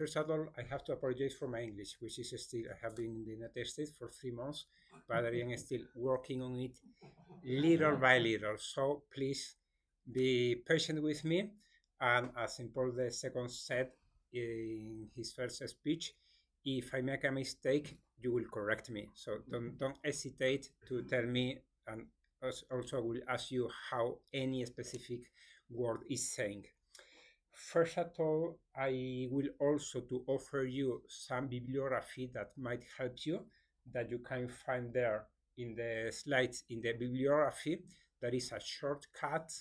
First of all, I have to apologize for my English, which is still, I have been in the United States for 3 months, but I am still working on it little by little. So please be patient with me. And as Paul II said in his first speech, if I make a mistake, you will correct me. So don't hesitate to tell me, and also I will ask you how any specific word is saying. First of all, I will also to offer you some bibliography that might help you, that you can find there in the slides in the bibliography. That is a shortcut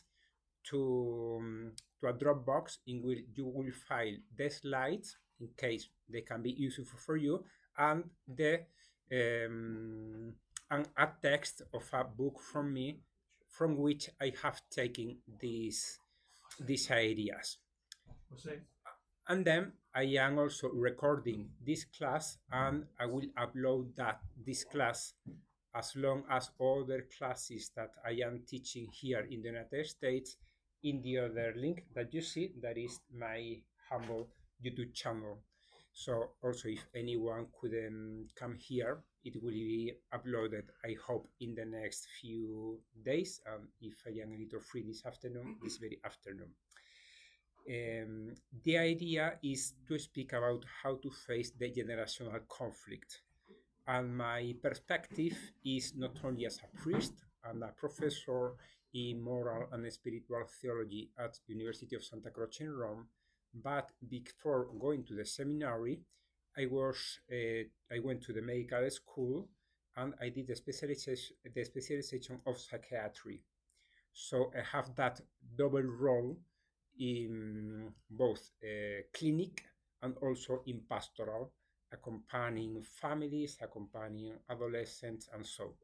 to a Dropbox in which you will file the slides in case they can be useful for you, and the and a text of a book from me from which I have taken these ideas. And then I am also recording this class, and I will upload this class as long as other classes that I am teaching here in the United States in the other link that you see, that is my humble YouTube channel. So also if anyone couldn't come here, it will be uploaded, I hope, in the next few days. If I am a little free this very afternoon. The idea is to speak about how to face the generational conflict. And my perspective is not only as a priest and a professor in moral and spiritual theology at University of Santa Croce in Rome, but before going to the seminary, I went to the medical school and I did the specialization of psychiatry. So I have that double role in both clinic and also in pastoral, accompanying families, accompanying adolescents, and so.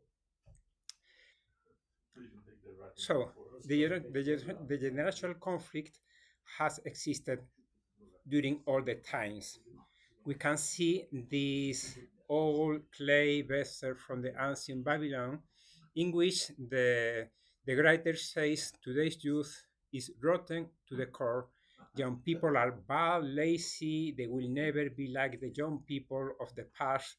So the generational conflict has existed during all the times. We can see this old clay vessel from the ancient Babylon, in which the writer says today's youth is rotten to the core. Young people are bad, lazy, they will never be like the young people of the past.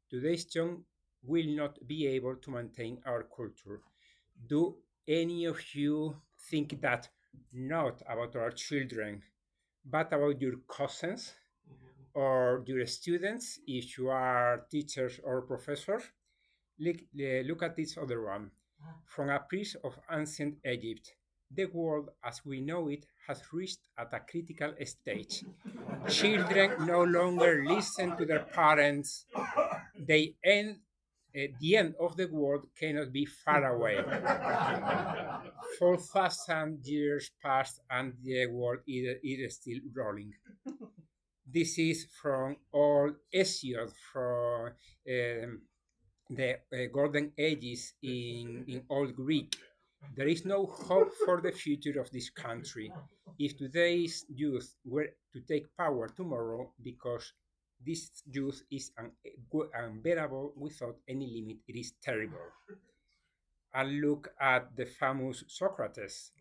Today's young will not be able to maintain our culture. Do any of you think that not about our children, but about your cousins or your students, if you are teachers or professors? Look at this other one. From a priest of ancient Egypt, the world as we know it has reached at a critical stage. Children no longer listen to their parents. The end of the world cannot be far away. 4,000 years passed and the world is still rolling. This is from old Hesiod, from the golden ages in Old Greek. There is no hope for the future of this country. If today's youth were to take power tomorrow, because this youth is unbearable without any limit, it is terrible. And look at the famous Socrates.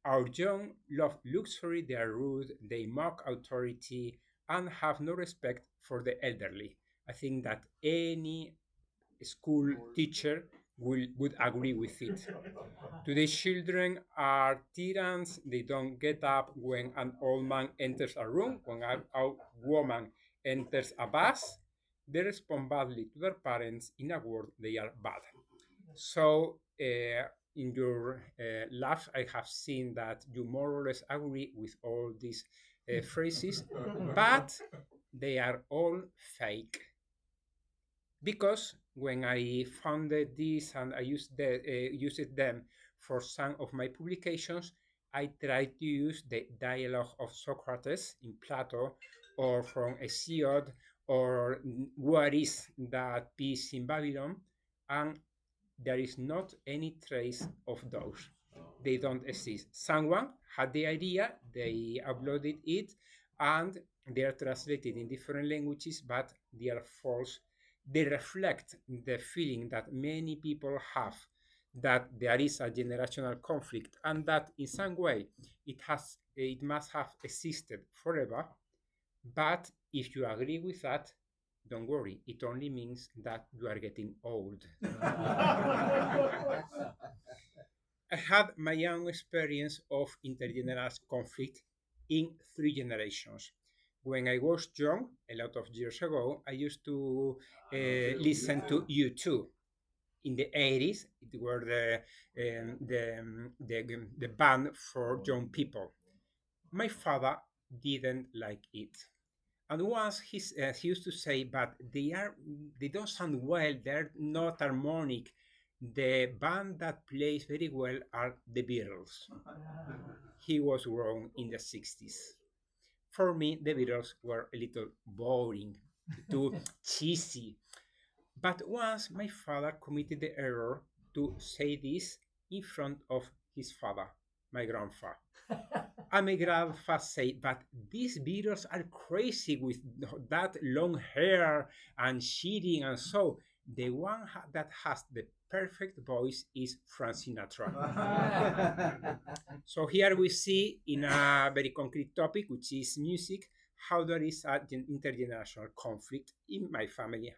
Our young love luxury, they are rude, they mock authority, and have no respect for the elderly. I think that any school teacher would agree with it. Today's children are tyrants. They don't get up when an old man enters a room, when an old woman enters a bus. They respond badly to their parents. In a word, they are bad. So in your labs, I have seen that you more or less agree with all these phrases, but they are all fake. Because when I founded this and I used them for some of my publications, I tried to use the dialogue of Socrates in Plato, or from Hesiod, or what is that piece in Babylon, and there is not any trace of those. They don't exist. Someone had the idea, they uploaded it, and they are translated in different languages, but they are false. They reflect the feeling that many people have, that there is a generational conflict, and that in some way it must have existed forever, but If you agree with that, don't worry. It only means that you are getting old. I had my own experience of intergenerational conflict in 3 generations. When I was young, a lot of years ago, I used to listen to U2. In the 80s, it were the band for young people. My father didn't like it. And once he used to say, but they don't sound well, they're not harmonic. The band that plays very well are the Beatles. He was wrong in the 60s. For me, the Beatles were a little boring, too cheesy. But once my father committed the error to say this in front of his father, my grandfather. And my grandfather said, but these Beatles are crazy with that long hair and cheating and so. The one that has the perfect voice is Frank Sinatra. So here we see in a very concrete topic, which is music, how there is an intergenerational conflict in my family.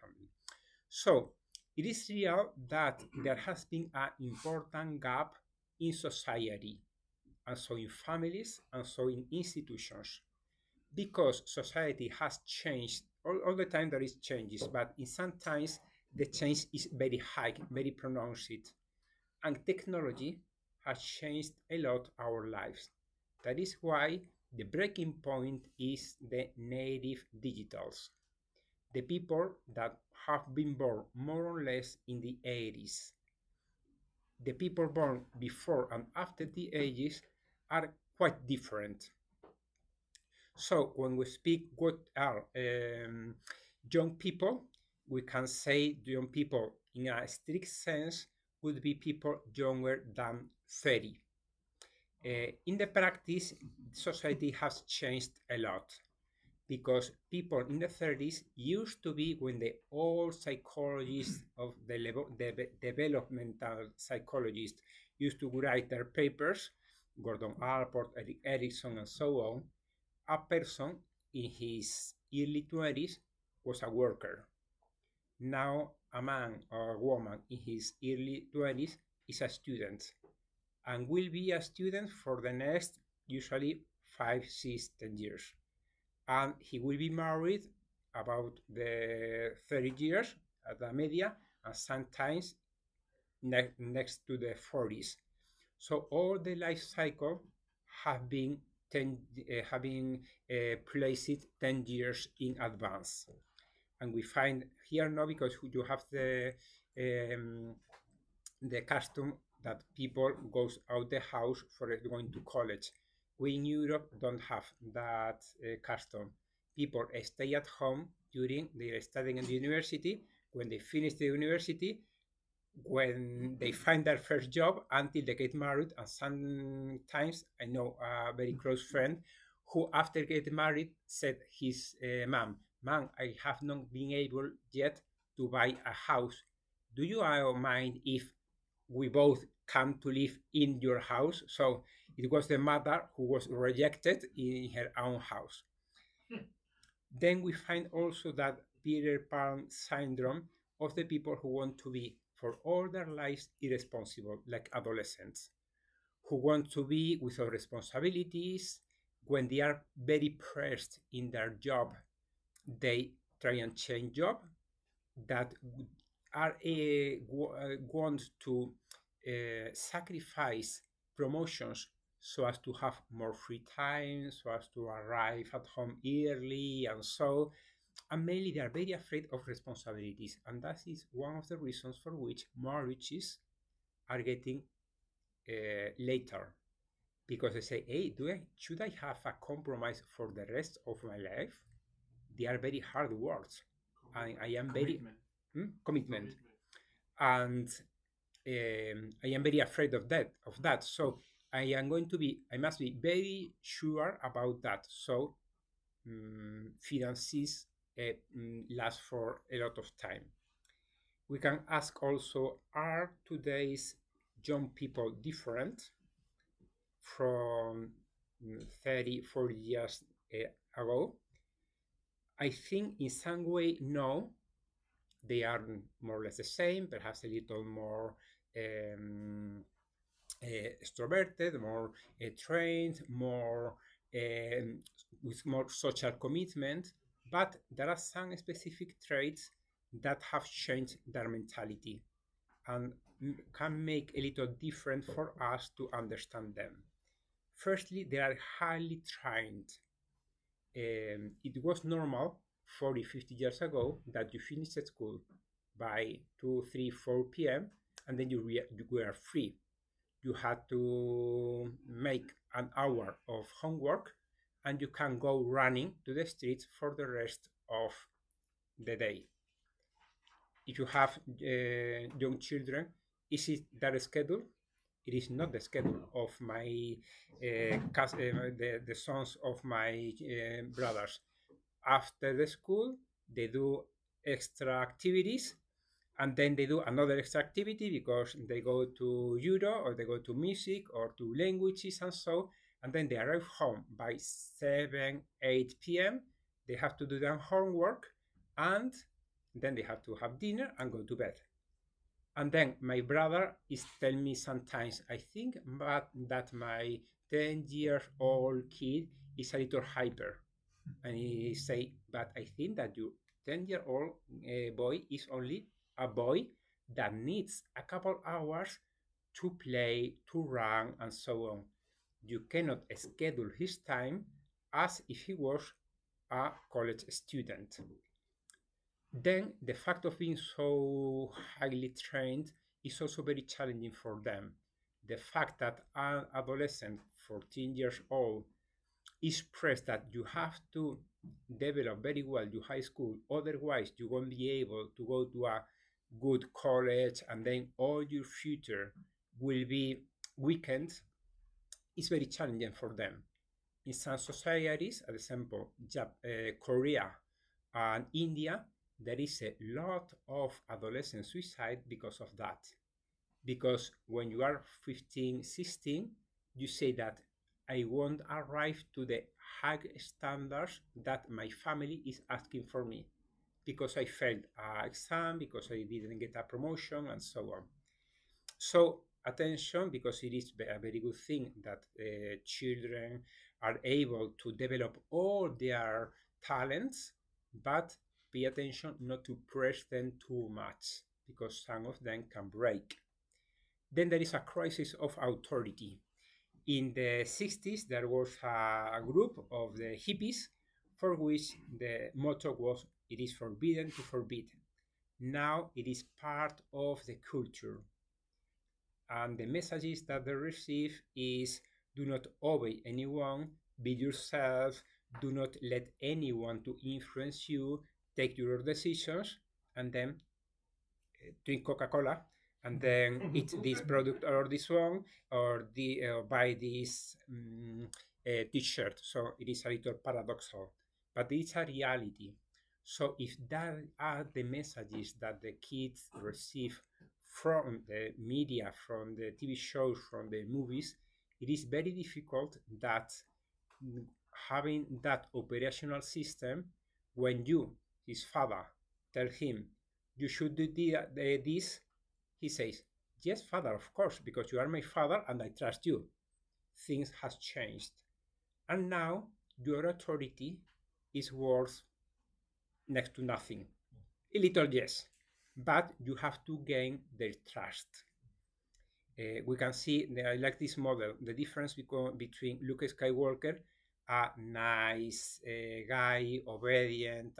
So it is real that there has been an important gap in society, and so in families, and so in institutions, because society has changed. All the time there is changes, but in sometimes the change is very high, very pronounced, and technology has changed a lot our lives. That is why the breaking point is the native digitals, the people that have been born more or less in the 80s. The people born before and after the 80s are quite different. So when we speak what are young people, we can say young people in a strict sense would be people younger than 30. In the practice, society has changed a lot, because people in the 30s used to be when the old psychologists of the developmental psychologists used to write their papers, Gordon Allport, Erik Erikson, and so on. A person in his early 20s was a worker. Now a man or a woman in his early 20s is a student and will be a student for the next usually 5, 6, 10 years. And he will be married about the 30 years at the media, and sometimes next to the 40s. So all the life cycle have been placed 10 years in advance. And we find here now, because you have the custom that people goes out the house for going to college. We in Europe don't have that custom. People stay at home during their studying in the university. When they finish the university, when they find their first job, until they get married. And sometimes I know a very close friend who, after getting married, said his mom, I have not been able yet to buy a house. Do you mind if we both come to live in your house? So it was the mother who was rejected in her own house. Then we find also that Peter Pan syndrome of the people who want to be for all their lives irresponsible, like adolescents, who want to be without responsibilities. When they are very pressed in their job, they try and change job, that are want to sacrifice promotions so as to have more free time, so as to arrive at home early, and so. And mainly, they are very afraid of responsibilities, and that is one of the reasons for which marriages are getting later, because they say, "Hey, should I have a compromise for the rest of my life?" They are very hard words, and I am very commitment, and I am very afraid of that. So I must be very sure about that. So finances last for a lot of time. We can ask also, are today's young people different from 30, 40 years ago? I think in some way, no, they are more or less the same, perhaps a little more um, extroverted, more trained, more with more social commitment, but there are some specific traits that have changed their mentality and can make a little different for us to understand them. Firstly, they are highly trained. It was normal 40, 50 years ago that you finished school by 2, 3, 4 p.m. and then you were free. You had to make an hour of homework and you can go running to the streets for the rest of the day. If you have young children, is it that schedule? It is not the schedule of my the sons of my brothers. After the school, they do extra activities, and then they do another extra activity because they go to judo or they go to music or to languages and so, and then they arrive home by 7, 8 p.m. They have to do their homework, and then they have to have dinner and go to bed. And then my brother is telling me sometimes, I think that my 10-year-old kid is a little hyper. And he say, but I think that your 10-year-old boy is only a boy that needs a couple hours to play, to run, and so on. You cannot schedule his time as if he was a college student. Then the fact of being so highly trained is also very challenging for them. The fact that an adolescent, 14 years old, is pressed that you have to develop very well your high school, otherwise you won't be able to go to a good college and then all your future will be weakened, is very challenging for them. In some societies, for example, Korea and India, there is a lot of adolescent suicide because of that. Because when you are 15, 16, you say that I won't arrive to the high standards that my family is asking for me because I failed an exam, because I didn't get a promotion, and so on. So attention, because it is a very good thing that children are able to develop all their talents, but pay attention not to press them too much because some of them can break. Then there is a crisis of authority. In the 60s, there was a group of the hippies for which the motto was, it is forbidden to forbid. Now it is part of the culture. And the messages that they receive is, do not obey anyone, be yourself, do not let anyone to influence you, take your decisions, and then drink Coca-Cola, and then eat this product or this one, or buy this t-shirt. So it is a little paradoxal, but it's a reality. So if that are the messages that the kids receive from the media, from the TV shows, from the movies, it is very difficult that having that operational system, when you, his father, tell him you should do this, he says, yes, father, of course, because you are my father and I trust you. Things has changed. And now your authority is worth next to nothing. A little, yes, but you have to gain their trust. We can see, I like this model, the difference between Luke Skywalker, a nice guy, obedient,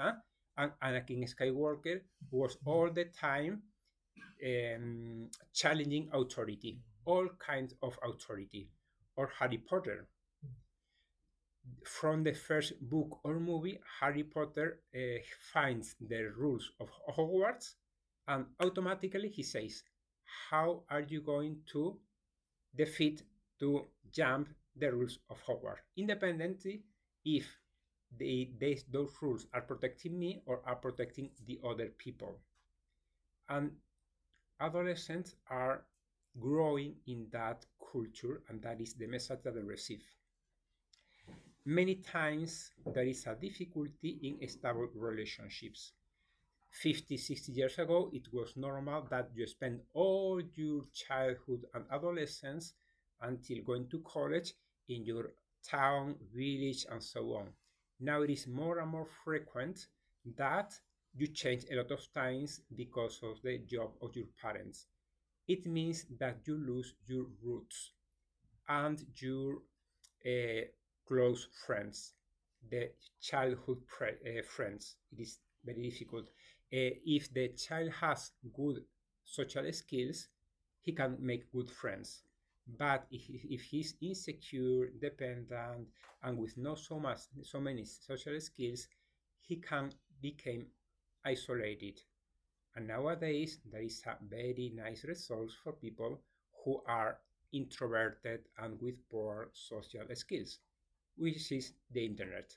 and Anakin Skywalker was all the time challenging authority, all kinds of authority. Or Harry Potter. From the first book or movie, Harry Potter finds the rules of Hogwarts and automatically he says, how are you going to defeat, to jump the rules of Hogwarts? Independently if those rules are protecting me or are protecting the other people. And adolescents are growing in that culture, and that is the message that they receive. Many times there is a difficulty in stable relationships. 50, 60 years ago, it was normal that you spend all your childhood and adolescence until going to college in your town, village, and so on. Now it is more and more frequent that you change a lot of times because of the job of your parents. It means that you lose your roots and your uh, close friends, the childhood friends. It is very difficult. If the child has good social skills, he can make good friends. But if he's insecure, dependent, and with not so many social skills, he can become isolated. And nowadays, there is a very nice result for people who are introverted and with poor social skills, which is the internet.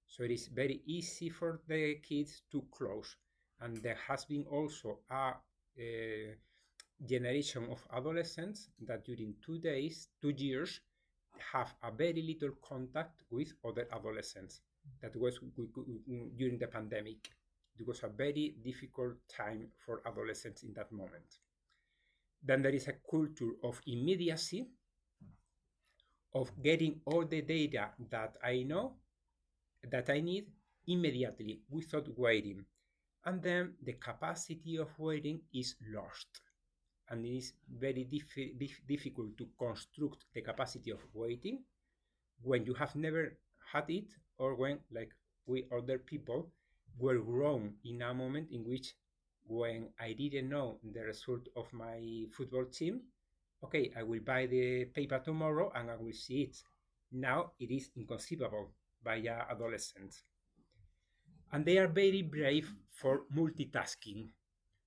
So it is very easy for the kids to close. And there has been also a generation of adolescents that during 2 days, 2 years, have a very little contact with other adolescents. That was during the pandemic. It was a very difficult time for adolescents in that moment. Then there is a culture of immediacy, of getting all the data that I know, that I need immediately without waiting. And then the capacity of waiting is lost. And it is very difficult to construct the capacity of waiting when you have never had it, or when, like we other people, were grown in a moment in which, when I didn't know the result of my football team, okay, I will buy the paper tomorrow and I will see it. Now it is inconceivable by an adolescent. And they are very brave for multitasking,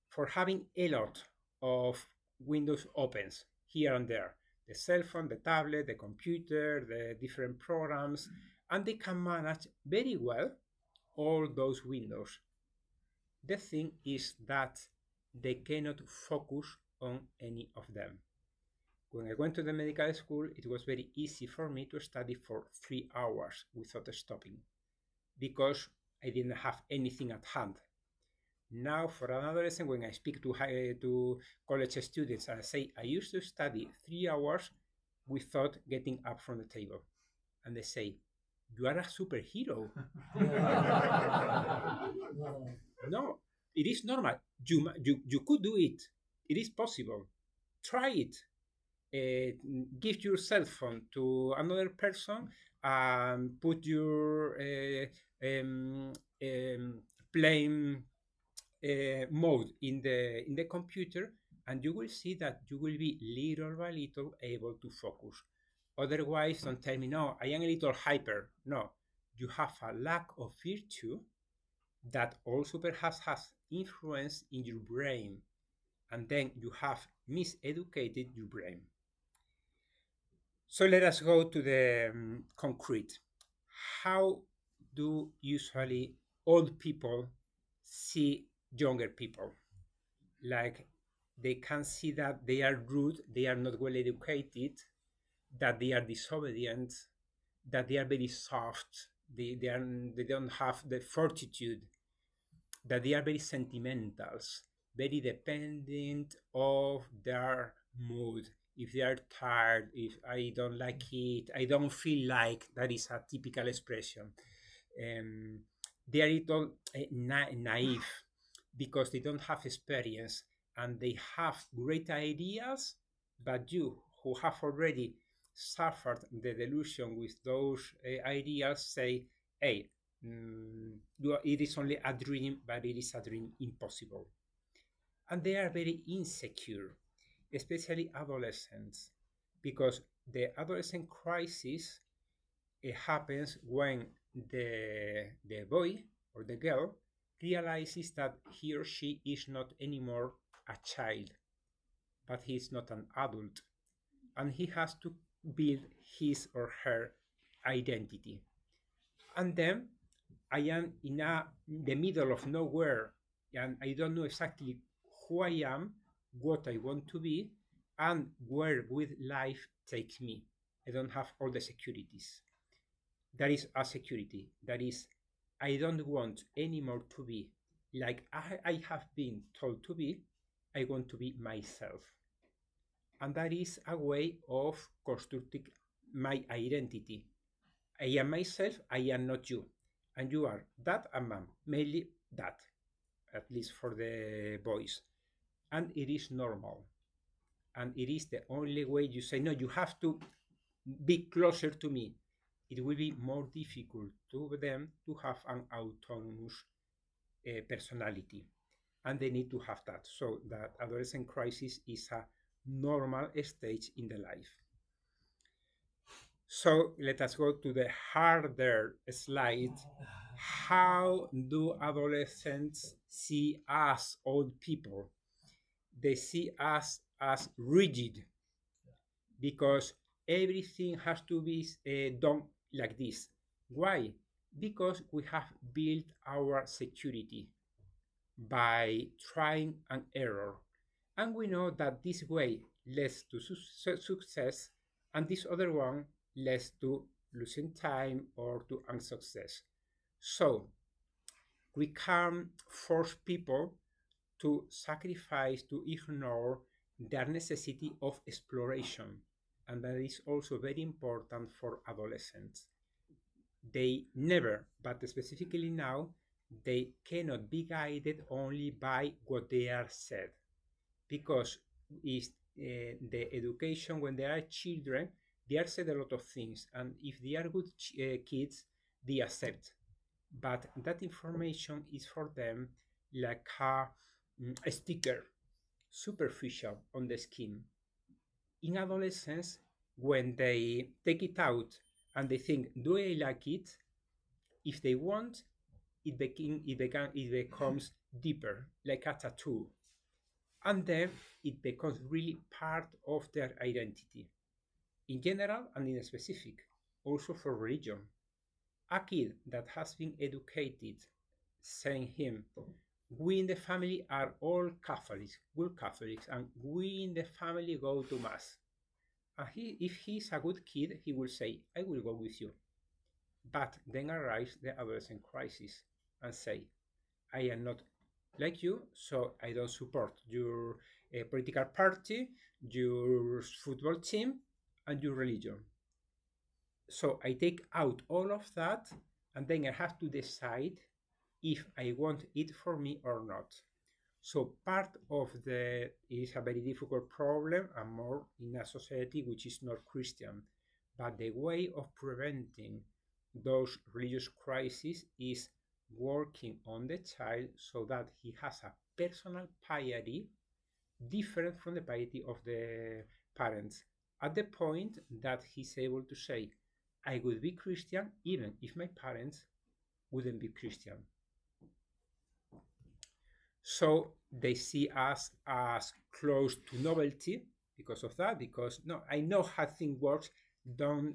for having a lot of windows opens here and there, the cell phone, the tablet, the computer, the different programs, and they can manage very well all those windows. The thing is that they cannot focus on any of them. When I went to the medical school, it was very easy for me to study for 3 hours without stopping because I didn't have anything at hand. Now, for another lesson, when I speak to college students, I say I used to study 3 hours without getting up from the table, and they say, "You are a superhero." No, it is normal. You could do it. It is possible. Try it. Give your cell phone to another person and put your playing mode in the computer, and you will see that you will be little by little able to focus. Otherwise, don't tell me, no, I am a little hyper. No, you have a lack of virtue that also perhaps has influence in your brain, and then you have miseducated your brain. So let us go to the concrete. How do usually old people see younger people? Like, they can see that they are rude, they are not well educated, that they are disobedient, that they are very soft, they don't have the fortitude, that they are very sentimental, very dependent of their mood. If they are tired, if I don't like it, I don't feel like, that is a typical expression. They are a little naive because they don't have experience and they have great ideas, but you who have already suffered the delusion with those ideas say, hey, it is only a dream, but it is a dream impossible. And they are very insecure, especially adolescents, because the adolescent crisis, it happens when the boy or the girl realizes that he or she is not anymore a child, but he is not an adult, and he has to build his or her identity. And then I am in the middle of nowhere, and I don't know exactly who I am, what I want to be, and where will life take me. I don't have all the securities. That is a security. That is, I don't want anymore to be like I have been told to be. I want to be myself. And that is a way of constructing my identity. I am myself, I am not you. And you are that and mom, mainly that, at least for the boys. And it is normal. And it is the only way you say, no, you have to be closer to me. It will be more difficult to them to have an autonomous personality. And they need to have that. So that adolescent crisis is a normal stage in the life. So let us go to the harder slide. How do adolescents see us old people? They see us as rigid because everything has to be done like this. Why? Because we have built our security by trying and error. And we know that this way leads to success, and this other one leads to losing time or to unsuccess. So we can force people to sacrifice, to ignore their necessity of exploration. And that is also very important for adolescents. They never, but specifically now, they cannot be guided only by what they are said. Because is the education when they are children, they are said a lot of things. And if they are good kids, they accept. But that information is for them like a sticker, superficial on the skin. In adolescence, when they take it out and they think, do I like it? If they want, it becomes deeper, like a tattoo. And then it becomes really part of their identity, in general and in specific, also for religion. A kid that has been educated saying him, we in the family are all Catholics, good Catholics, and we in the family go to Mass. And if he's a good kid, he will say, I will go with you. But then arrives the adolescent crisis and say, I am not like you, so I don't support your political party, your football team, and your religion. So I take out all of that, and then I have to decide if I want it for me or not. So part of it is a very difficult problem, and more in a society which is not Christian. But the way of preventing those religious crises is working on the child so that he has a personal piety different from the piety of the parents, at the point that he's able to say, I would be Christian even if my parents wouldn't be Christian. So they see us as close to novelty because of that, because no, I know how things works. Don't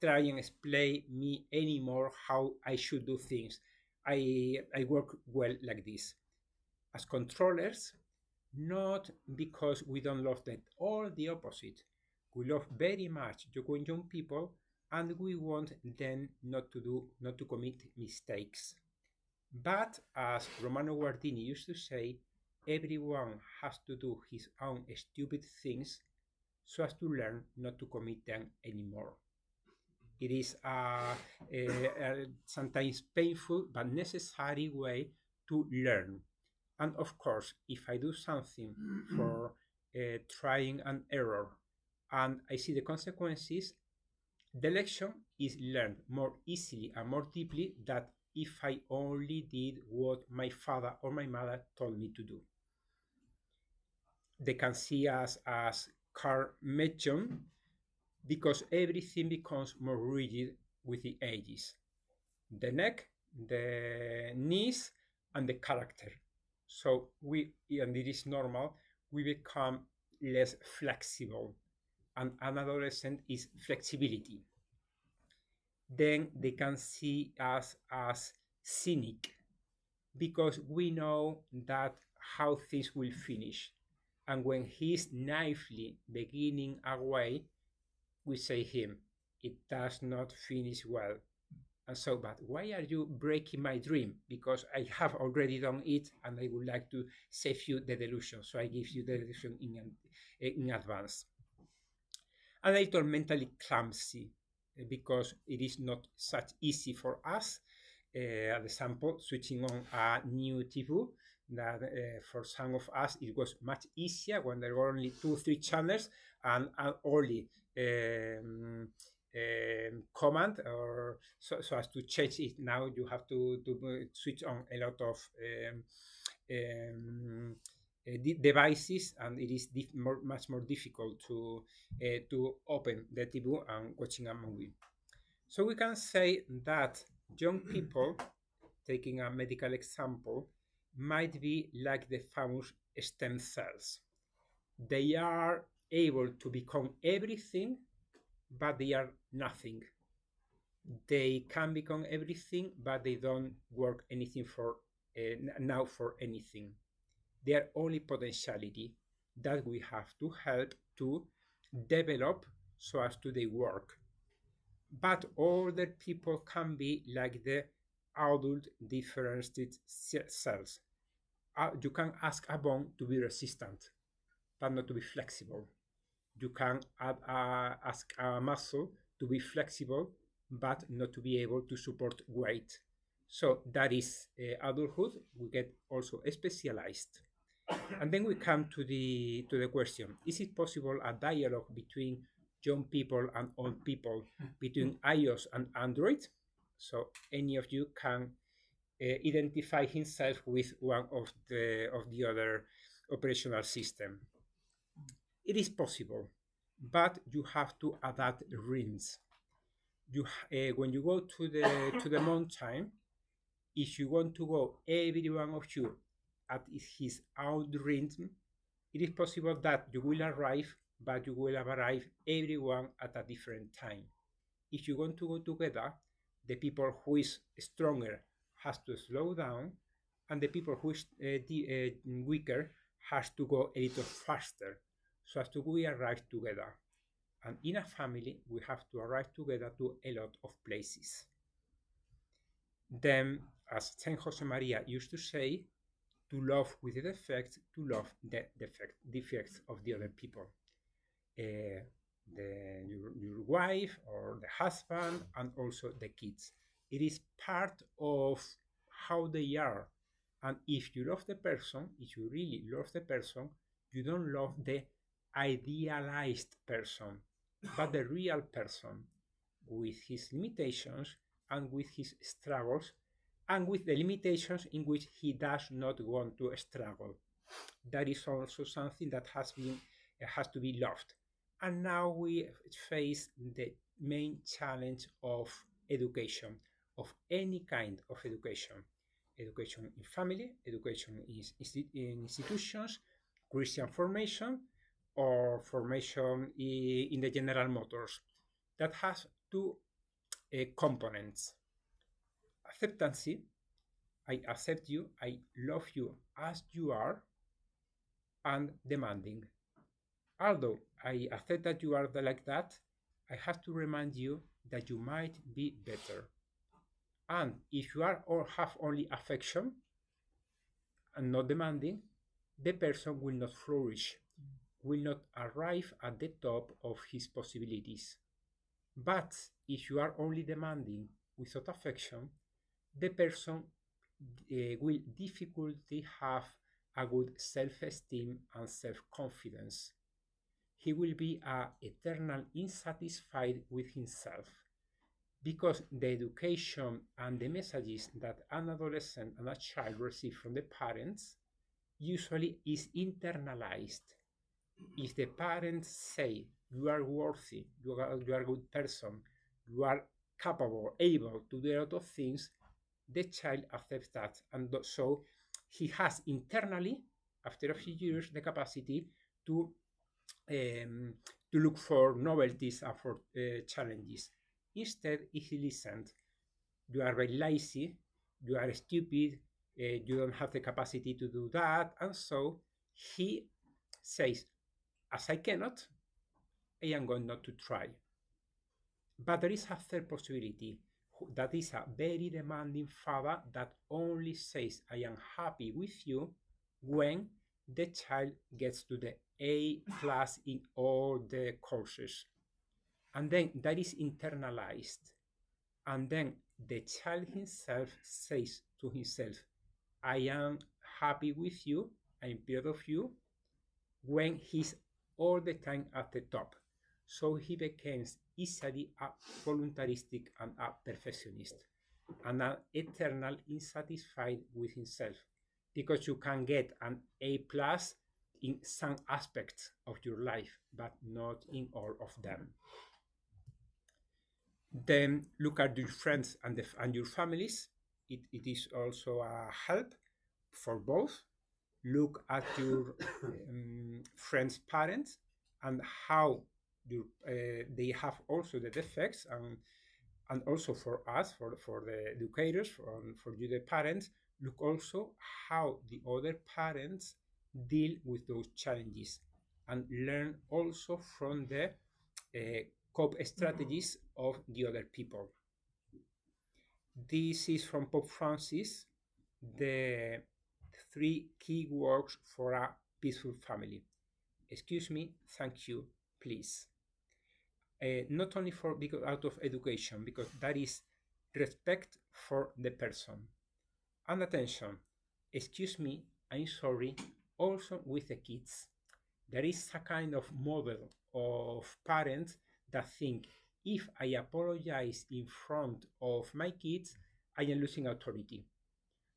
try and explain me anymore how I should do things. I work well like this. As controllers, not because we don't love them, all the opposite. We love very much young people, and we want them not to commit mistakes. But as Romano Guardini used to say, everyone has to do his own stupid things so as to learn not to commit them anymore. It is a sometimes painful but necessary way to learn. And of course, if I do something for trying an error and I see the consequences, the lesson is learned more easily and more deeply than if I only did what my father or my mother told me to do. They can see us as Carl mentioned because everything becomes more rigid with the ages. The neck, the knees, and the character. So and it is normal, we become less flexible. And an adolescent is flexibility. Then they can see us as cynic because we know that how things will finish. And when he's naively beginning a way, we say him, it does not finish well. And so, but why are you breaking my dream? Because I have already done it and I would like to save you the delusion. So I give you the delusion in advance. And a little mentally clumsy because it is not such easy for us. An example, switching on a new TV that for some of us it was much easier when there were only 2 3 channels and only command or so as to change it. Now you have to switch on a lot of um, devices, and it is much more difficult to open the TV and watching a movie. So we can say that young people, taking a medical example, might be like the famous stem cells. They are able to become everything, but they are nothing. They can become everything, but they don't work anything for now for anything. They are only potentiality that we have to help to develop so as to they work. But other people can be like the adult differentiated cells. You can ask a bone to be resistant, but not to be flexible. You can ask a muscle to be flexible, but not to be able to support weight. So that is adulthood. We get also specialized. And then we come to the question: is it possible a dialogue between young people and old people, between iOS and Android? So any of you can identify himself with one of the other operational system. It is possible, but you have to adapt rhythms. When you go to the mountain, if you want to go every one of you at his own rhythm, it is possible that you will arrive, but you will arrive everyone at a different time. If you want to go together, the people who is stronger has to slow down, and the people who is weaker has to go a little faster, so as to we arrive together. And in a family, we have to arrive together to a lot of places. Then, as Saint Josemaria used to say, to love with the defects, to love the defects of the other people. Your wife or the husband, and also the kids. It is part of how they are. And if you love the person, if you really love the person, you don't love the idealized person, but the real person with his limitations and with his struggles and with the limitations in which he does not want to struggle. That is also something that has to be loved. And now we face the main challenge of education, of any kind of education. Education in family, education in institutions, Christian formation, or formation in the General Motors. That has two components. Acceptance, I accept you, I love you as you are, and demanding. Although I accept that you are like that, I have to remind you that you might be better. And if you are or have only affection and not demanding, the person will not flourish, will not arrive at the top of his possibilities. But if you are only demanding without affection, the person will difficultly have a good self-esteem and self-confidence. He will be eternal unsatisfied with himself, because the education and the messages that an adolescent and a child receive from the parents usually is internalized. If the parents say you are worthy, you are a good person, you are capable, able to do a lot of things, the child accepts that, and so he has internally, after a few years, the capacity to look for novelties and for challenges. Instead, if he listens, you are very lazy, you are stupid, you don't have the capacity to do that, and so he says, as I cannot, I am going not to try. But there is a third possibility, that is a very demanding father that only says, I am happy with you when the child gets to the A plus in all the courses. And then that is internalized. And then the child himself says to himself, I am happy with you, I'm proud of you, when he's all the time at the top. So he becomes easily a voluntaristic and a perfectionist and an eternal insatisfied with himself, because you can get an A plus in some aspects of your life, but not in all of them. Then look at your friends and your families. It is also a help for both. Look at your friends' parents and how they have also the defects, and also for us, for the educators, for you, the parents, look also how the other parents deal with those challenges and learn also from the cope strategies of the other people. This is from Pope Francis, the three key words for a peaceful family. Excuse me, thank you, please. Not only for because out of education, because that is respect for the person. And attention, excuse me, I'm sorry, also with the kids. There is a kind of model of parents that think, if I apologize in front of my kids, I am losing authority.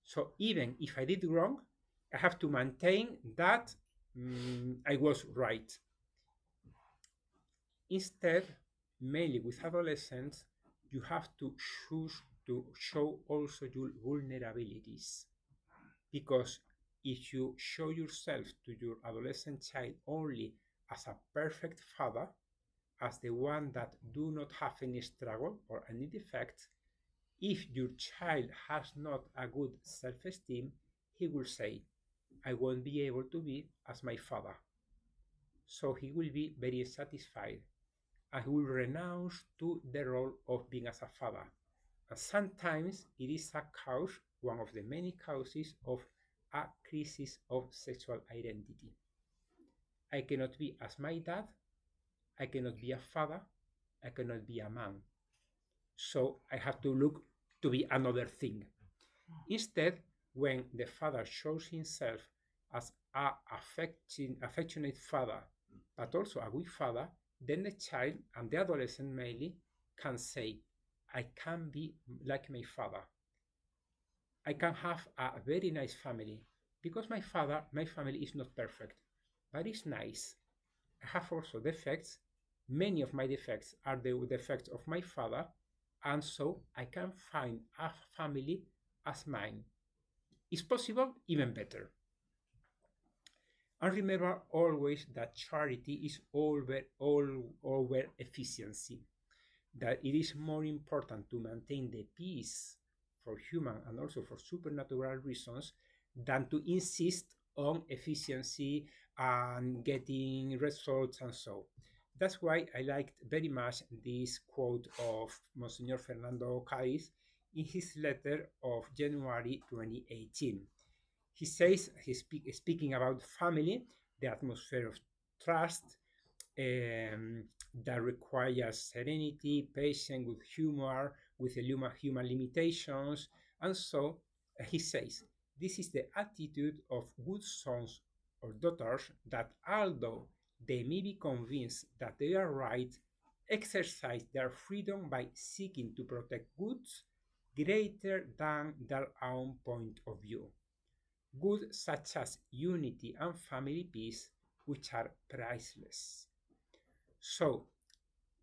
So even if I did wrong, I have to maintain that I was right. Instead, mainly with adolescents, you have to choose to show also your vulnerabilities. Because if you show yourself to your adolescent child only as a perfect father, as the one that do not have any struggle or any defects, if your child has not a good self-esteem, he will say, I won't be able to be as my father. So he will be very satisfied and he will renounce to the role of being as a father. And sometimes it is a cause, one of the many causes of a crisis of sexual identity. I cannot be as my dad, I cannot be a father, I cannot be a man. So I have to look to be another thing. Instead, when the father shows himself as a affectionate father, but also a good father, then the child and the adolescent mainly can say, I can be like my father. I can have a very nice family because my family is not perfect, but it's nice. I have also defects. Many of my defects are the defects of my father, and so I can find a family as mine. Is possible, even better. And remember always that charity is over efficiency, that it is more important to maintain the peace for human and also for supernatural reasons than to insist on efficiency and getting results and so. That's why I liked very much this quote of Monsignor Fernando Cadiz in his letter of January 2018. He says, speaking about family, the atmosphere of trust, that requires serenity, patience, with humor, with the human limitations. And so he says, this is the attitude of good sons or daughters that, although they may be convinced that they are right, exercise their freedom by seeking to protect goods greater than their own point of view. Goods such as unity and family peace, which are priceless. So,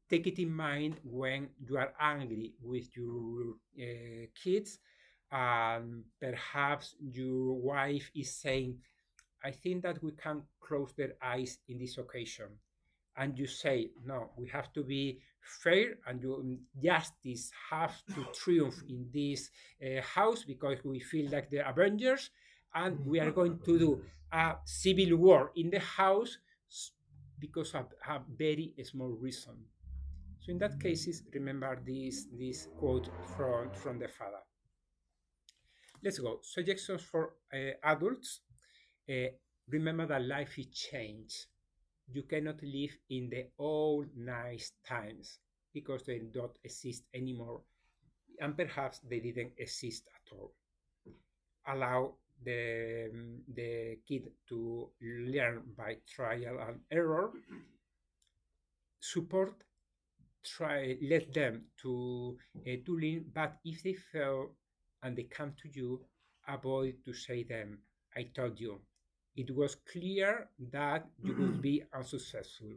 take it in mind when you are angry with your kids, and perhaps your wife is saying, I think that we can close their eyes in this occasion. And you say, no, we have to be fair, and justice have to triumph in this house because we feel like the Avengers, and we are going to do a civil war in the house because of a very small reason. So in that cases, remember this quote from the father. Let's go. Suggestions for adults. Uh, Remember that life is change. You cannot live in the old nice times because they don't exist anymore, and perhaps they didn't exist at all. Allow the kid to learn by trial and error. Support, let them to learn, but if they fail and they come to you, avoid to say them, I told you. It was clear that you would be unsuccessful,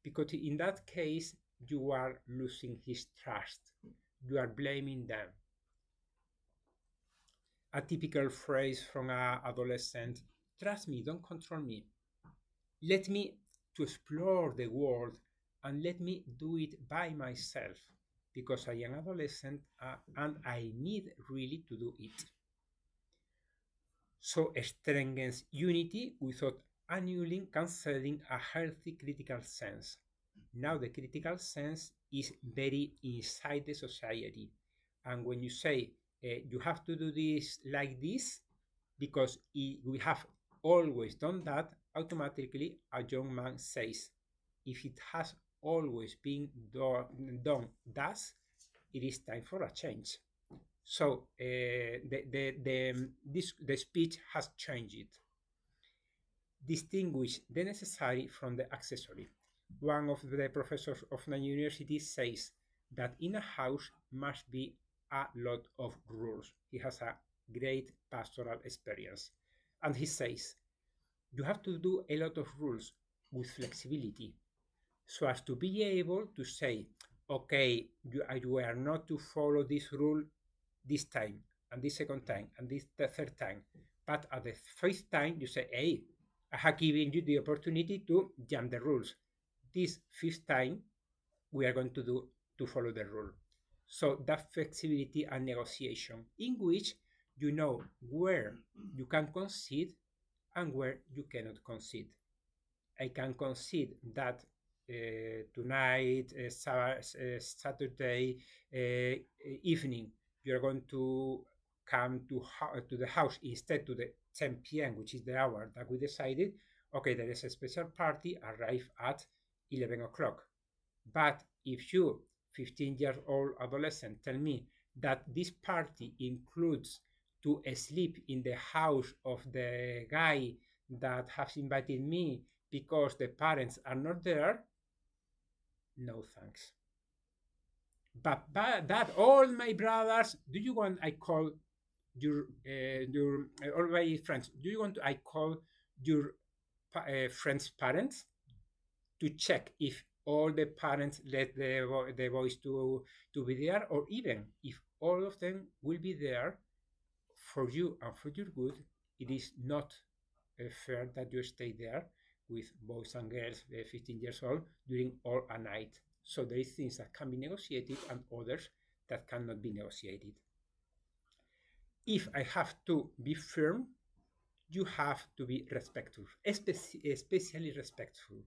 because in that case you are losing his trust. You are blaming them. A typical phrase from an adolescent: trust me, don't control me. Let me to explore the world and let me do it by myself, because I am adolescent and I need really to do it. So strengthens unity without annulling, cancelling a healthy critical sense. Now the critical sense is very inside the society. And when you say you have to do this like this, because we have always done that, automatically a young man says, if it has always been done thus, it is time for a change. So the speech has changed. Distinguish the necessary from the accessory. One of the professors of the university says that in a house must be a lot of rules. He has a great pastoral experience. And he says, you have to do a lot of rules with flexibility, so as to be able to say, okay, you are not to follow this rule this time, and this second time, and this the third time. But at the fifth time, you say, hey, I have given you the opportunity to jump the rules. This fifth time, we are going to follow the rule. So that flexibility and negotiation, in which you know where you can concede and where you cannot concede. I can concede that tonight, Saturday evening, you're going to come to the house instead to the 10 p.m., which is the hour that we decided. Okay, there is a special party, arrive at 11 o'clock. But if you, 15-year-old adolescent, tell me that this party includes to sleep in the house of the guy that has invited me because the parents are not there, no thanks. But that all my brothers, do you want I call your all my friends? Do you want I call your friends' parents to check if all the parents let the boys to be there, or even if all of them will be there for you and for your good? It is not fair that you stay there with boys and girls 15 years old during all a night. So there is things that can be negotiated and others that cannot be negotiated. If I have to be firm, you have to be respectful, especially respectful,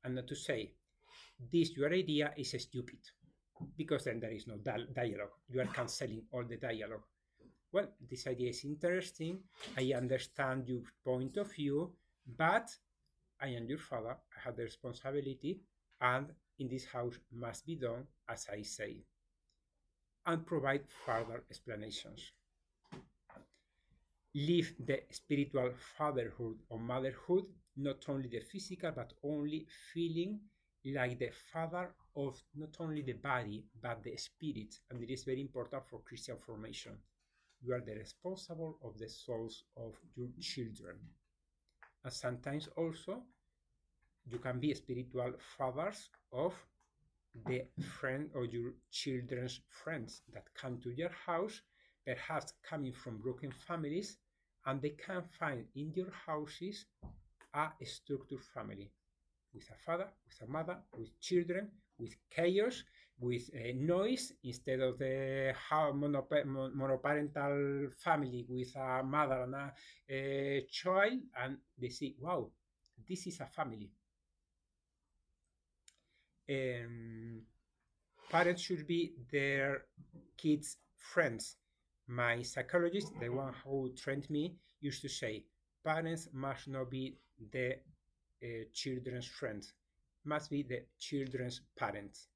and not to say, this your idea is stupid, because then there is no dialogue. You are canceling all the dialogue. Well, this idea is interesting. I understand your point of view, but I am your father. I have the responsibility, and in this house must be done as I say. And provide further explanations. Leave the spiritual fatherhood or motherhood, not only the physical, but only feeling like the father of not only the body, but the spirit. And it is very important for Christian formation. You are the responsible of the souls of your children. And sometimes also you can be spiritual fathers of the friend or your children's friends that come to your house, perhaps coming from broken families, and they can find in your houses a structured family with a father, with a mother, with children, with chaos, with noise, instead of the monoparental family with a mother and a child, and they see, wow, this is a family. Parents should be their kids' friends. My psychologist, the one who trained me, used to say, parents must not be the children's friends, must be the children's parents.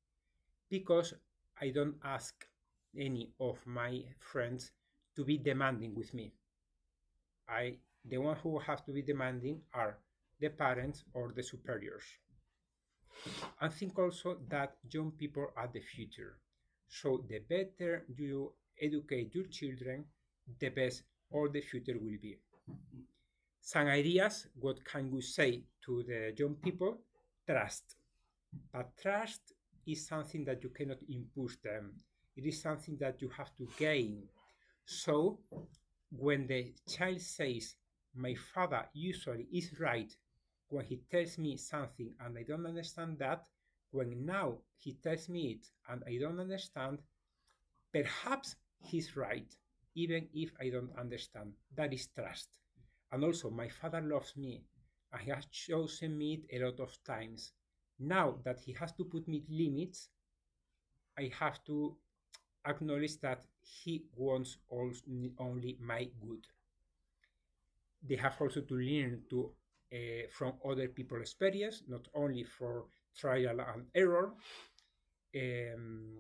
Because I don't ask any of my friends to be demanding with me. The one who have to be demanding are the parents or the superiors. I think also that young people are the future. So the better you educate your children, the best all the future will be. Some ideas, what can we say to the young people? Trust. But trust is something that you cannot impose them. It is something that you have to gain. So when the child says, my father usually is right when he tells me something and I don't understand that, when now he tells me it and I don't understand, perhaps he's right, even if I don't understand. That is trust. And also, my father loves me and he has chosen me a lot of times. Now that he has to put me limits, I have to acknowledge that he wants only my good. They have also to learn to from other people's experience, not only for trial and error. Um,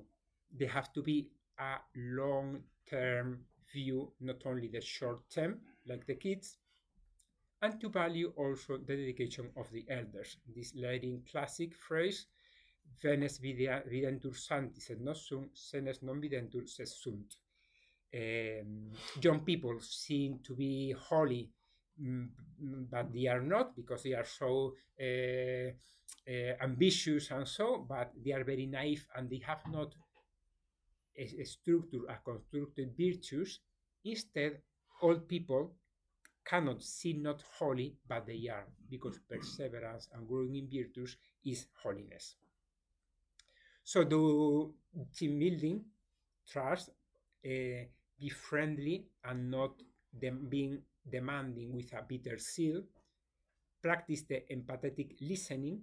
they have to be a long-term view, not only the short-term, like the kids, and to value also the dedication of the elders. This Latin classic phrase, Venes videntur sancti sed nos sum, senes non videntur sed sunt. Young people seem to be holy, but they are not because they are so ambitious and so, but they are very naive and they have not a structure, a constructed virtues. Instead, old people cannot see not holy, but they are, because perseverance and growing in virtues is holiness. So do team building, trust, be friendly and not being demanding with a bitter seal. Practice the empathetic listening.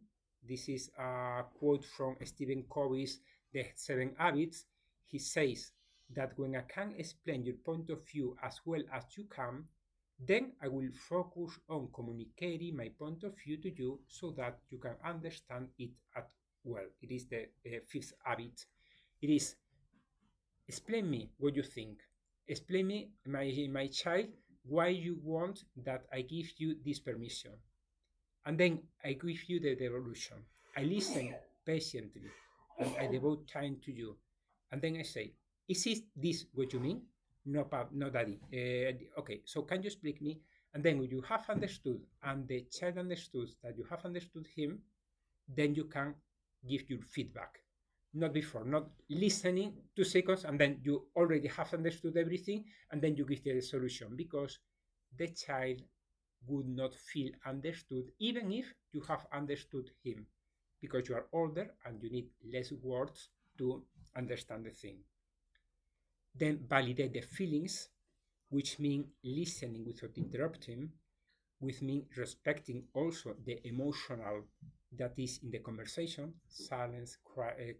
This is a quote from Stephen Covey's The Seven Habits. He says that when I can explain your point of view as well as you can, then I will focus on communicating my point of view to you so that you can understand it at well. It is the fifth habit. It is explain me what you think. Explain me, my child, why you want that I give you this permission. And then I give you the devolution. I listen patiently and I devote time to you. And then I say, is it this what you mean? No, no, daddy. Okay, so can you explain me? And then when you have understood and the child understood that you have understood him, then you can give your feedback. Not before, not listening 2 seconds and then you already have understood everything and then you give the solution because the child would not feel understood even if you have understood him because you are older and you need less words to understand the thing. Then validate the feelings, which mean listening without interrupting, which mean respecting also the emotional that is in the conversation, silence,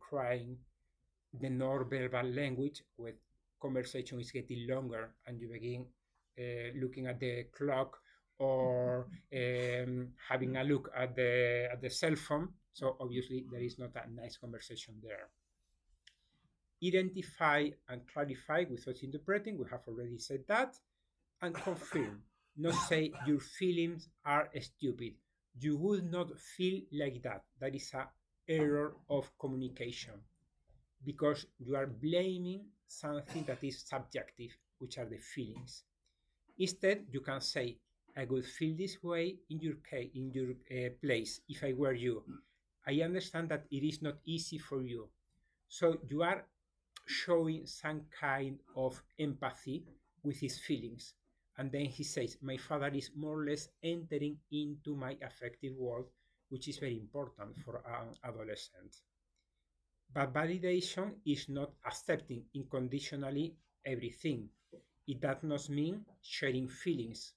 crying, the non-verbal language where conversation is getting longer and you begin looking at the clock or having a look at the cell phone. So obviously there is not a nice conversation there. Identify and clarify without interpreting. We have already said that. And confirm. Not say your feelings are stupid. You would not feel like that. That is an error of communication because you are blaming something that is subjective, which are the feelings. Instead, you can say, I would feel this way in your case, in your place, if I were you. I understand that it is not easy for you. So you are showing some kind of empathy with his feelings. And then he says, my father is more or less entering into my affective world, which is very important for an adolescent. But validation is not accepting unconditionally everything. It does not mean sharing feelings.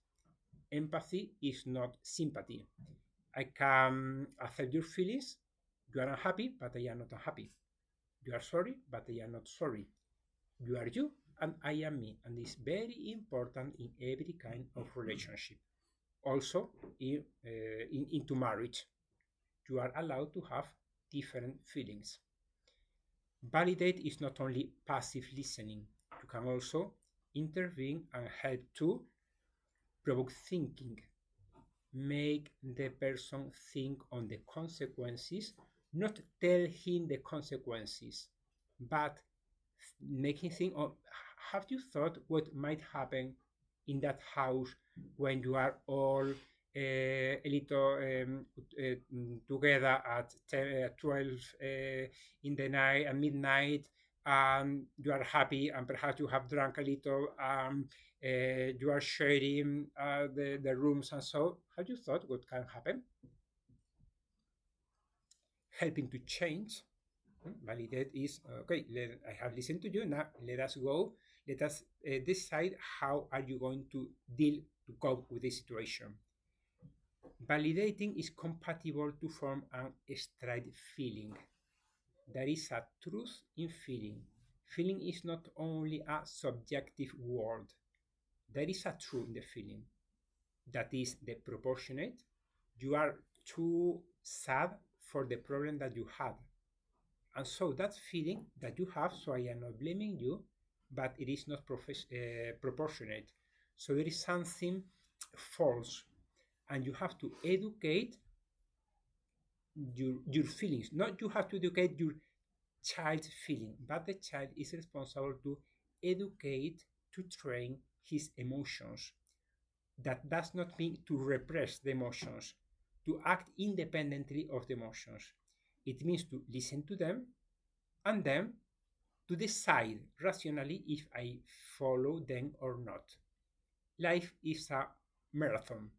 Empathy is not sympathy. I can accept your feelings. You are unhappy, but I am not unhappy. You are sorry, but I am not sorry. You are you, and I am me. And it's very important in every kind of relationship. Also, into marriage, you are allowed to have different feelings. Validate is not only passive listening, you can also intervene and help to provoke thinking, make the person think on the consequences, not tell him the consequences, but make him think of, have you thought what might happen in that house when you are all a little together at 10, 12 in the night and midnight, and you are happy and perhaps you have drunk a little, you are sharing the rooms, and so have you thought what can happen? Helping to change. Validate is okay. I have listened to you. Now let us go. Let us decide how are you going to deal to cope with this situation. Validating is compatible to form an straight feeling. There is a truth in feeling. Feeling is not only a subjective word. There is a truth in the feeling. That is the proportionate. You are too sad for the problem that you had. And so that feeling that you have, so I am not blaming you, but it is not proportionate. So there is something false, and you have to educate your feelings. Not you have to educate your child's feeling, but the child is responsible to educate, to train his emotions. That does not mean to repress the emotions, to act independently of the emotions. It means to listen to them and then to decide rationally if I follow them or not. Life is a marathon,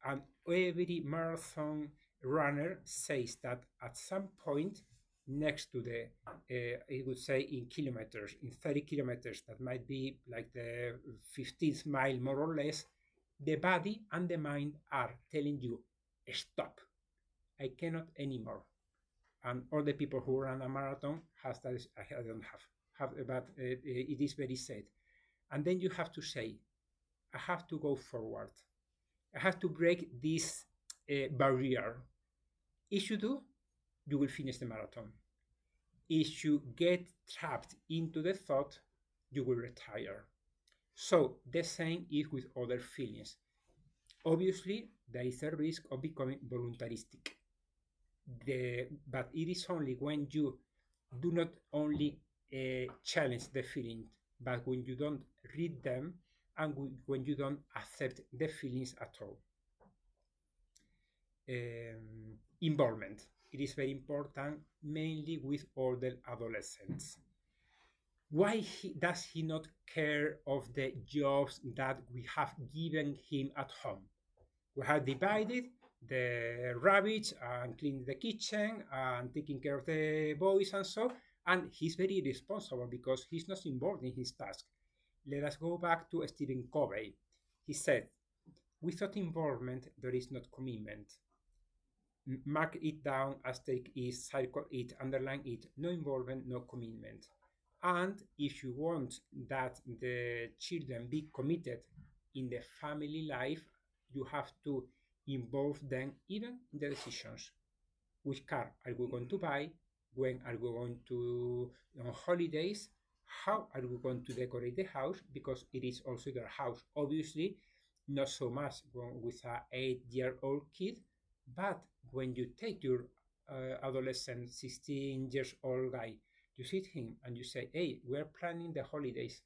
and every marathon runner says that at some point, next to the, I would say in kilometers, in 30 kilometers, that might be like the 15th mile more or less, the body and the mind are telling you, stop, I cannot anymore. And all the people who run a marathon has that. I don't have, but it is very sad. And then you have to say, I have to go forward. I have to break this barrier. If you do, you will finish the marathon. If you get trapped into the thought, you will retire. So the same is with other feelings. Obviously, there is a risk of becoming voluntaristic. But it is only when you do not only challenge the feelings, but when you don't read them and when you don't accept the feelings at all. Involvement. It is very important, mainly with older adolescents. Why does he not care of the jobs that we have given him at home? We have divided the rabbits and cleaning the kitchen and taking care of the boys and so, and he's very responsible because he's not involved in his task. Let us go back to Stephen Covey. He said, without involvement, there is not commitment. Mark it down, as take it, circle it, underline it, no involvement, no commitment. And if you want that the children be committed in the family life, you have to involve them even in the decisions. Which car are we going to buy? When are we going to on holidays? How are we going to decorate the house? Because it is also their house. Obviously, not so much with an 8-year-old kid, but when you take your adolescent, 16 years old guy, you sit him and you say, hey, we're planning the holidays,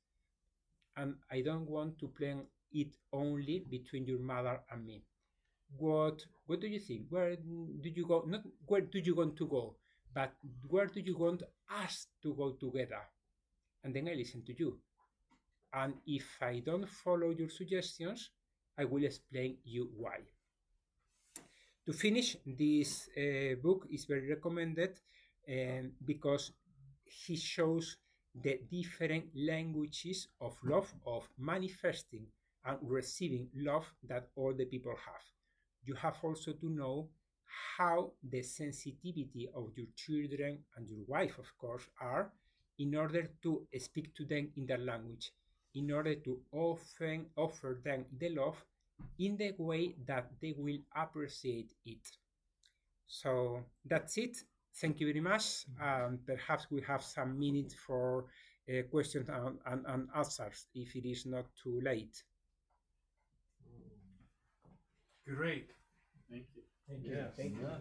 and I don't want to plan it only between your mother and me. What do you think? Where do you go? Not where do you want to go, but where do you want us to go together? And then I listen to you. And if I don't follow your suggestions, I will explain you why. To finish, this book is very recommended because he shows the different languages of love, of manifesting and receiving love that all the people have. You have also to know how the sensitivity of your children and your wife, of course, are, in order to speak to them in their language, in order to offer them the love in the way that they will appreciate it. So that's it. Thank you very much. Perhaps we have some minutes for questions and answers if it is not too late. Great. Thank you. Thank you. Yes. Thank you. Yeah.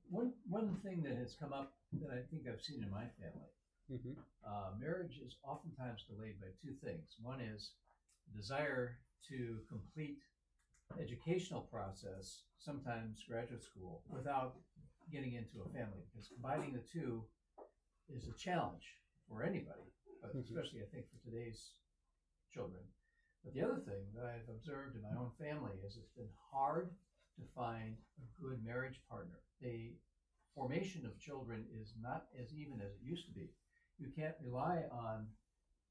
One thing that has come up that I think I've seen in my family, Mhm. marriage is oftentimes delayed by two things. One is desire to complete educational process, sometimes graduate school, without getting into a family, because combining the two is a challenge for anybody, but especially I think for today's children. But the other thing that I've observed in my own family is it's been hard to find a good marriage partner. The formation of children is not as even as it used to be. You can't rely on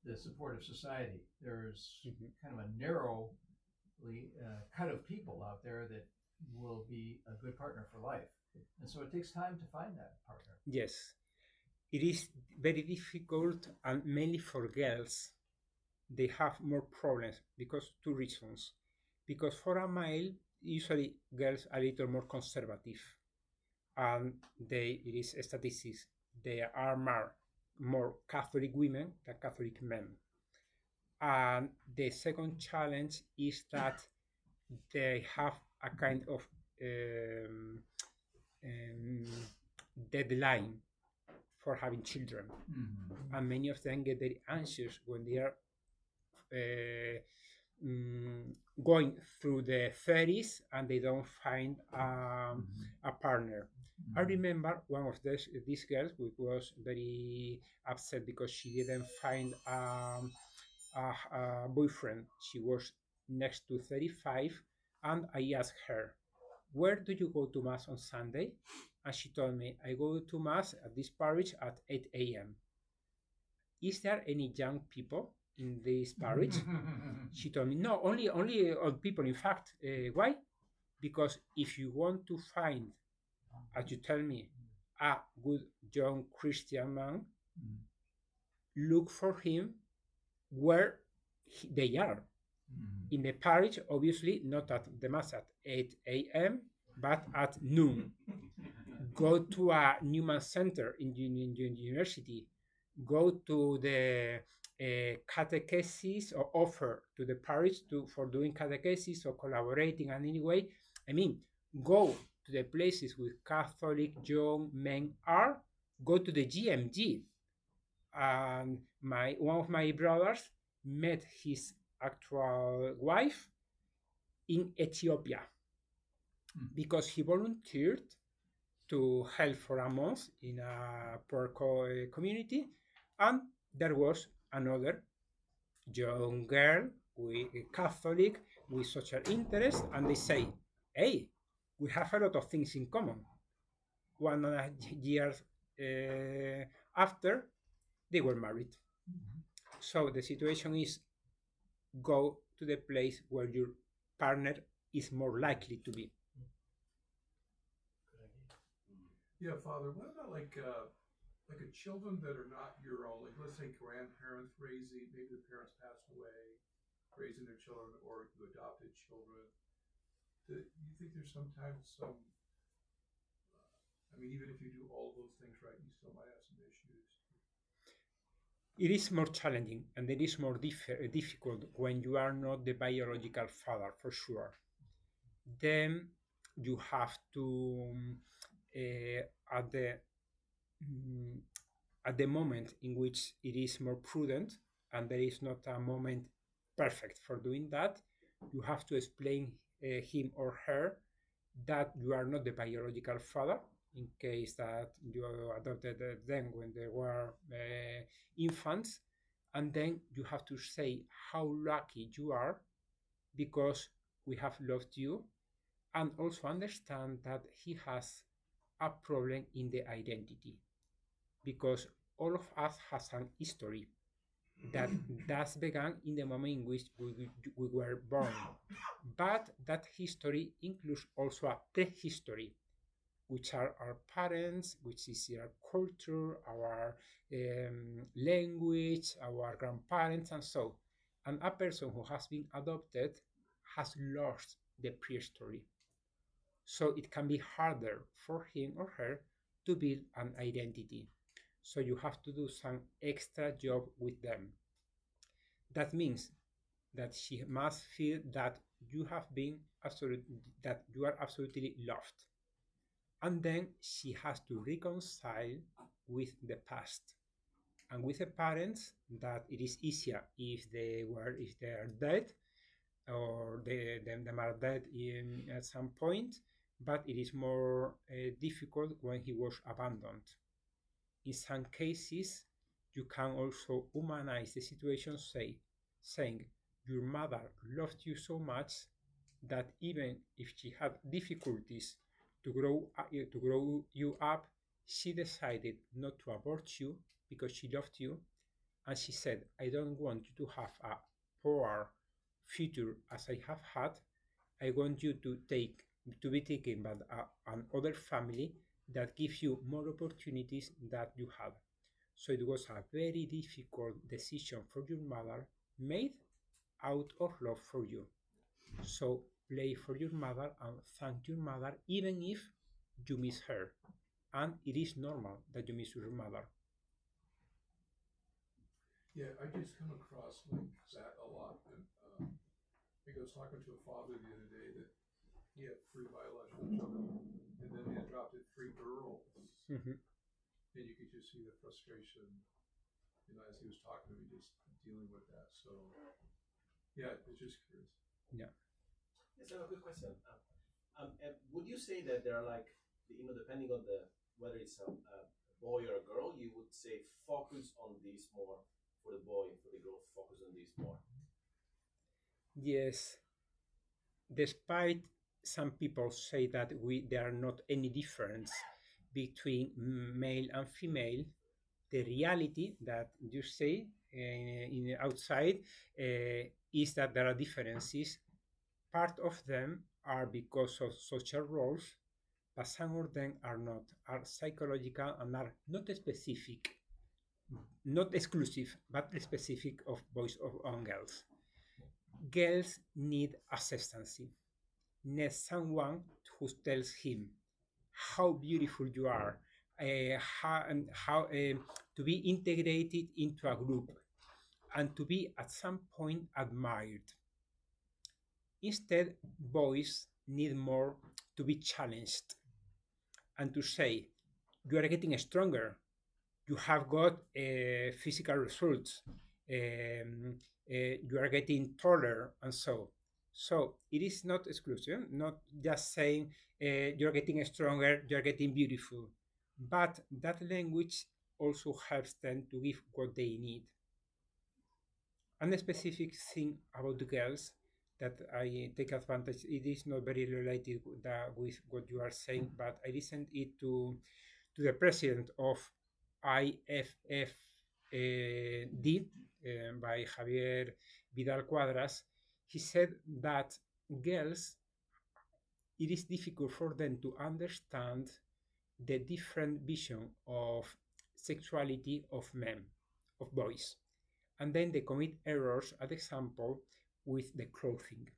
the support of society. There's kind of a narrow cut of people out there that will be a good partner for life. And so it takes time to find that partner. Yes, it is very difficult, and mainly for girls, they have more problems because two reasons. Because for a male, usually girls are a little more conservative, and it is statistics, they are more Catholic women than Catholic men. And the second challenge is that they have a kind of deadline for having children, and many of them get very anxious when they are going through the 30s and they don't find a partner. I remember one of these girls who was very upset because she didn't find a boyfriend. She was next to 35, and I asked her, "Where do you go to Mass on Sunday?" And she told me, "I go to Mass at this parish at 8 a.m. Is there any young people in this parish?" She told me, "No, only old people. In fact, why? Because if you want to find, as you tell me, a good young Christian man, look for him where they are. In the parish, obviously, not at the Mass at 8 a.m., but at noon. Go to a Newman Center in university. Go to the catechesis, or offer to the parish for doing catechesis or collaborating in any way. I mean, go to the places where Catholic young men are. Go to the GMG. And one of my brothers met his actual wife in Ethiopia because he volunteered to help for a month in a poor community, and there was another young girl with Catholic with social interest, and they say, "Hey, we have a lot of things in common." 1.5 years after, they were married. So the situation is, go to the place where your partner is more likely to be. Yeah, Father, what about like children that are not your own? Like, let's say grandparents raising, maybe the parents passed away, raising their children, or you adopted children. Do you think there's sometimes some? I mean, even if you do all those things right, you still might have some issues. It is more challenging, and it is more difficult when you are not the biological father, for sure. Then you have to, at the moment in which it is more prudent, and there is not a moment perfect for doing that, you have to explain him or her that you are not the biological father, in case that you adopted them when they were infants. And then you have to say how lucky you are because we have loved you, and also understand that he has a problem in the identity, because all of us has an history that does began in the moment in which we were born, but that history includes also a prehistory, which are our parents, which is our culture, our language, our grandparents, and so. And a person who has been adopted has lost the prehistory. So it can be harder for him or her to build an identity. So you have to do some extra job with them. That means that she must feel that you have been that you are absolutely loved. And then she has to reconcile with the past and with the parents, that it is easier if they are dead, or them are dead at some point, but it is more difficult when he was abandoned. In some cases, you can also humanize the situation, saying your mother loved you so much that even if she had difficulties to grow you up, she decided not to abort you because she loved you, and she said, "I don't want you to have a poor future as I have had. I want you to be taken by another family that gives you more opportunities that you have." So it was a very difficult decision for your mother, made out of love for you. So play for your mother and thank your mother, even if you miss her. And it is normal that you miss your mother. Yeah, I just come across like that a lot. And I think I was talking to a father the other day that he had 3 biological children, and then he adopted 3 girls. Mm-hmm. And you could just see the frustration, as he was talking to me, just dealing with that. So, yeah, it's just curious. Yeah. Yes, I have a quick question. Would you say that there are depending on whether it's a boy or a girl, you would say focus on this more for the boy, and for the girl, focus on this more? Yes. Despite some people say that there are not any difference between male and female, the reality that you say in outside is that there are differences. Part of them are because of social roles, but some of them are not, are psychological and are not specific, not exclusive, but specific of boys or on girls. Girls need acceptance, need someone who tells him how beautiful you are, how to be integrated into a group, and to be at some point admired. Instead, boys need more to be challenged and to say, you are getting stronger, you have got physical results, you are getting taller, and so. So it is not exclusive, not just saying you're getting stronger, you're getting beautiful, but that language also helps them to give what they need. And a specific thing about the girls that I take advantage, it is not very related with what you are saying, but I listened it to the president of IFFD by Javier Vidal Quadras. He said that girls, it is difficult for them to understand the different vision of sexuality of men, of boys. And then they commit errors, at example, with the clothing.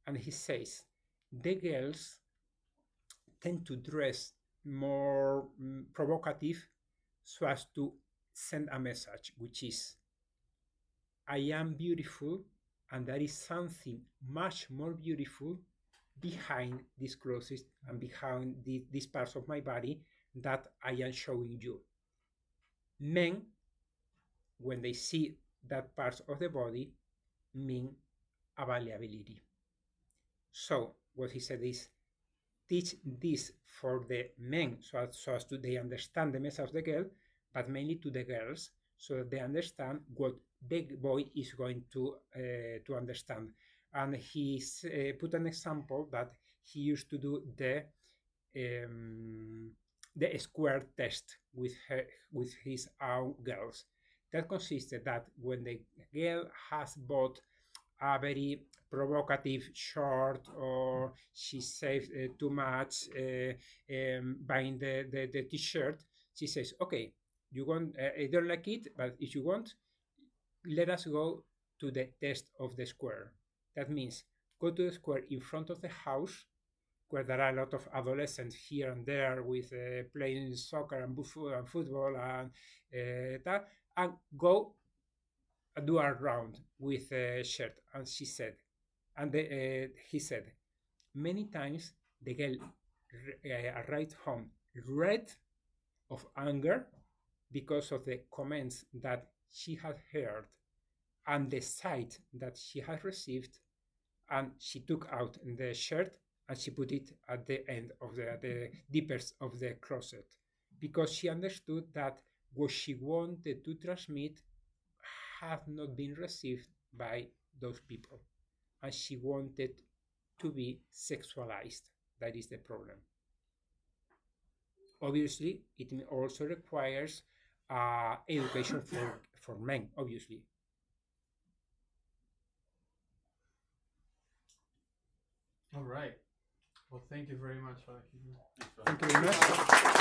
And he says, the girls tend to dress more provocative so as to send a message, which is, I am beautiful, and there is something much more beautiful behind these clothes and behind these parts of my body that I am showing you. Men, when they see that part of the body, mean availability. So what he said is, teach this for the men so as to they understand the message of the girl, but mainly to the girls so that they understand what the boy is going to understand. And he put an example that he used to do the square test with his own girls. That consisted that when the girl has bought a very provocative short, or she saves too much buying the t-shirt, she says, okay, you want, I don't like it, but if you want, let us go to the test of the square. That means go to the square in front of the house where there are a lot of adolescents here and there with playing soccer and football and that, and go do a round with a shirt. And she said, and he said, many times the girl arrived home red of anger because of the comments that she had heard and the sight that she had received, and she took out the shirt and she put it at the end of the deepest of the closet, because she understood that what she wanted to transmit had not been received by those people, and she wanted to be sexualized. That is the problem. Obviously, it also requires education for men, obviously. All right. Well, thank you very much, Father Keeper. Thank you very much.